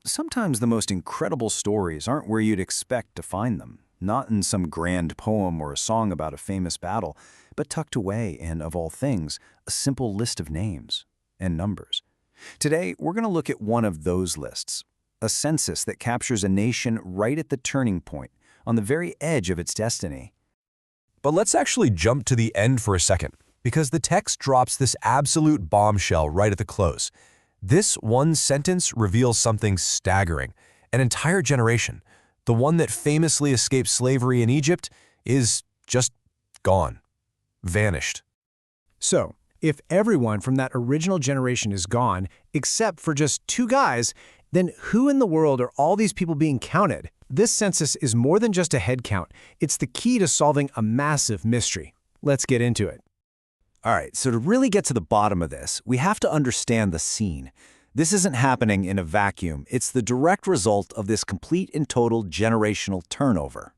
Sometimes the most incredible stories aren't where you'd expect to find them, not in some grand poem or a song about a famous battle, but tucked away in, of all things, a simple list of names and numbers. Today, we're going to look at one of those lists, a census that captures a nation right at the turning point, on the very edge of its destiny. But let's actually jump to the end for a second, because the text drops this absolute bombshell right at the close. This one sentence reveals something staggering. An entire generation, the one that famously escaped slavery in Egypt, is just gone, vanished. So, if everyone from that original generation is gone, except for just 2 guys, then who in the world are all these people being counted? This census is more than just a head count. It's the key to solving a massive mystery. Let's get into it. All right, so to really get to the bottom of this, we have to understand the scene. This isn't happening in a vacuum. It's the direct result of this complete and total generational turnover.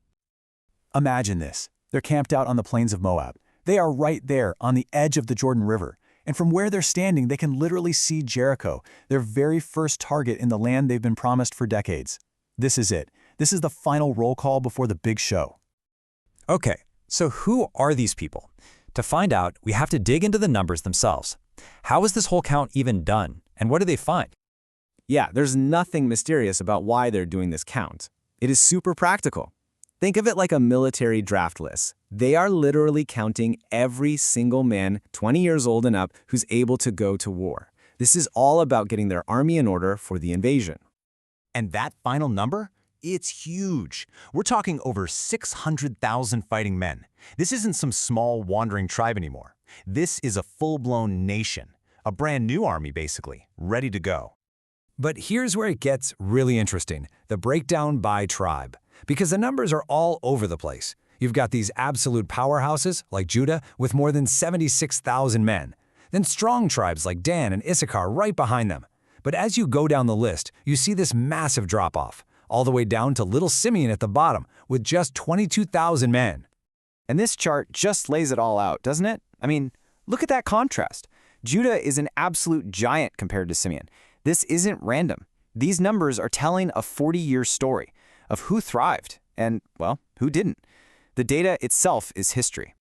Imagine this. They're camped out on the plains of Moab. They are right there on the edge of the Jordan River. And from where they're standing, they can literally see Jericho, their very first target in the land they've been promised for decades. This is it. This is the final roll call before the big show. Okay, so who are these people? To find out, we have to dig into the numbers themselves. How is this whole count even done, and what do they find? Yeah, there's nothing mysterious about why they're doing this count. It is super practical. Think of it like a military draft list. They are literally counting every single man 20 years old and up who's able to go to war. This is all about getting their army in order for the invasion. And that final number? It's huge. We're talking over 600,000 fighting men. This isn't some small wandering tribe anymore. This is a full-blown nation, a brand new army basically, ready to go. But here's where it gets really interesting, the breakdown by tribe. Because the numbers are all over the place. You've got these absolute powerhouses, like Judah, with more than 76,000 men. Then strong tribes like Dan and Issachar right behind them. But as you go down the list, you see this massive drop-off, all the way down to little Simeon at the bottom, with just 22,000 men. And this chart just lays it all out, doesn't it? I mean, look at that contrast. Judah is an absolute giant compared to Simeon. This isn't random. These numbers are telling a 40-year story of who thrived and, well, who didn't. The data itself is history.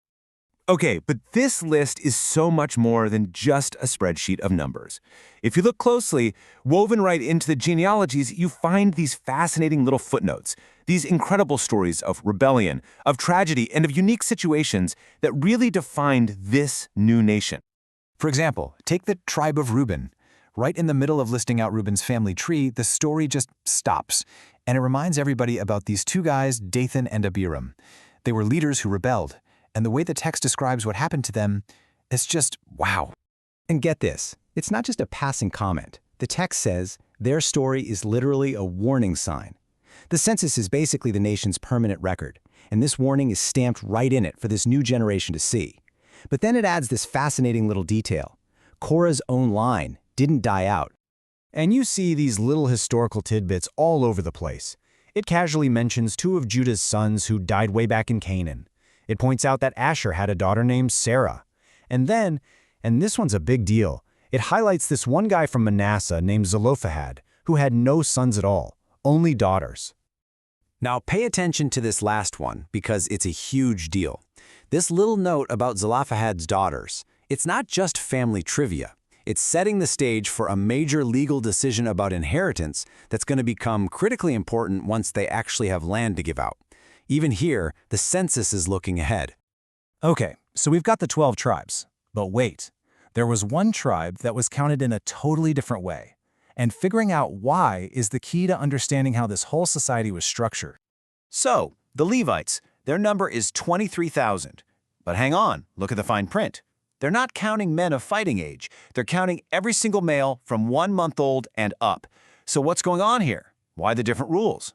Okay, but this list is so much more than just a spreadsheet of numbers. If you look closely, woven right into the genealogies, you find these fascinating little footnotes, these incredible stories of rebellion, of tragedy, and of unique situations that really defined this new nation. For example, take the tribe of Reuben. Right in the middle of listing out Reuben's family tree, the story just stops, and it reminds everybody about these 2 guys, Dathan and Abiram. They were leaders who rebelled, and the way the text describes what happened to them, it's just wow. And get this, it's not just a passing comment. The text says their story is literally a warning sign. The census is basically the nation's permanent record, and this warning is stamped right in it for this new generation to see. But then it adds this fascinating little detail. Korah's own line didn't die out. And you see these little historical tidbits all over the place. It casually mentions 2 of Judah's sons who died way back in Canaan. It points out that Asher had a daughter named Sarah. And then, and this one's a big deal, it highlights this one guy from Manasseh named Zelophehad, who had no sons at all, only daughters. Now pay attention to this last one, because it's a huge deal. This little note about Zelophehad's daughters, it's not just family trivia. It's setting the stage for a major legal decision about inheritance that's going to become critically important once they actually have land to give out. Even here, the census is looking ahead. Okay, so we've got the 12 tribes. But wait, there was one tribe that was counted in a totally different way. And figuring out why is the key to understanding how this whole society was structured. So, the Levites, their number is 23,000. But hang on, look at the fine print. They're not counting men of fighting age. They're counting every single male from 1 month old and up. So what's going on here? Why the different rules?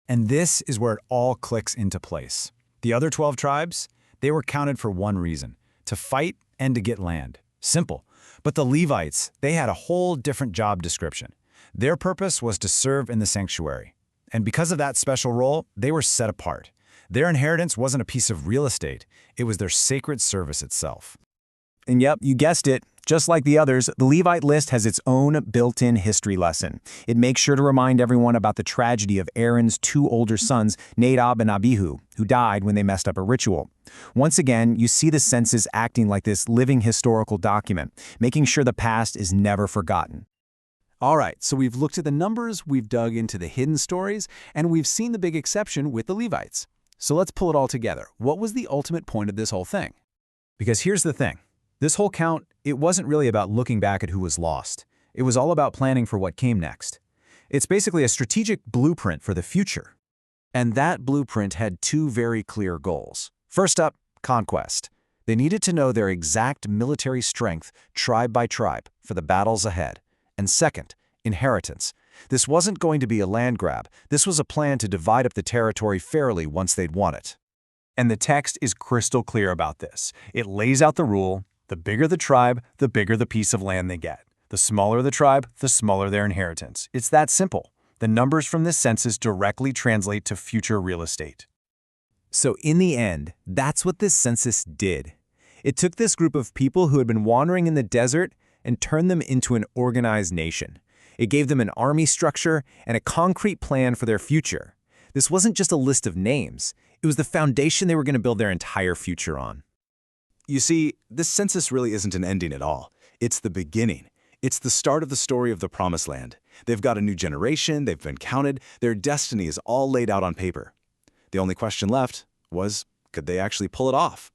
And this is where it all clicks into place. The other 12 tribes, they were counted for one reason, to fight and to get land. Simple. But the Levites, they had a whole different job description. Their purpose was to serve in the sanctuary. And because of that special role, they were set apart. Their inheritance wasn't a piece of real estate. It was their sacred service itself. And yep, you guessed it, Just like the others, the Levite list has its own built-in history lesson. It makes sure to remind everyone about the tragedy of Aaron's two older sons, Nadab and Abihu, who died when they messed up a ritual. Once again, you see the census acting like this living historical document, making sure the past is never forgotten. All right, so we've looked at the numbers, we've dug into the hidden stories, and we've seen the big exception with the Levites. So let's pull it all together. What was the ultimate point of this whole thing? Because here's the thing. This whole count, it wasn't really about looking back at who was lost. It was all about planning for what came next. It's basically a strategic blueprint for the future. And that blueprint had two very clear goals. First up, conquest. They needed to know their exact military strength, tribe by tribe, for the battles ahead. And second, inheritance. This wasn't going to be a land grab. This was a plan to divide up the territory fairly once they'd won it. And the text is crystal clear about this. It lays out the rule: the bigger the tribe, the bigger the piece of land they get. The smaller the tribe, the smaller their inheritance. It's that simple. The numbers from this census directly translate to future real estate. So in the end, that's what this census did. It took this group of people who had been wandering in the desert and turned them into an organized nation. It gave them an army structure and a concrete plan for their future. This wasn't just a list of names. It was the foundation they were going to build their entire future on. You see, this census really isn't an ending at all. It's the beginning. It's the start of the story of the Promised Land. They've got a new generation, they've been counted, their destiny is all laid out on paper. The only question left was, could they actually pull it off?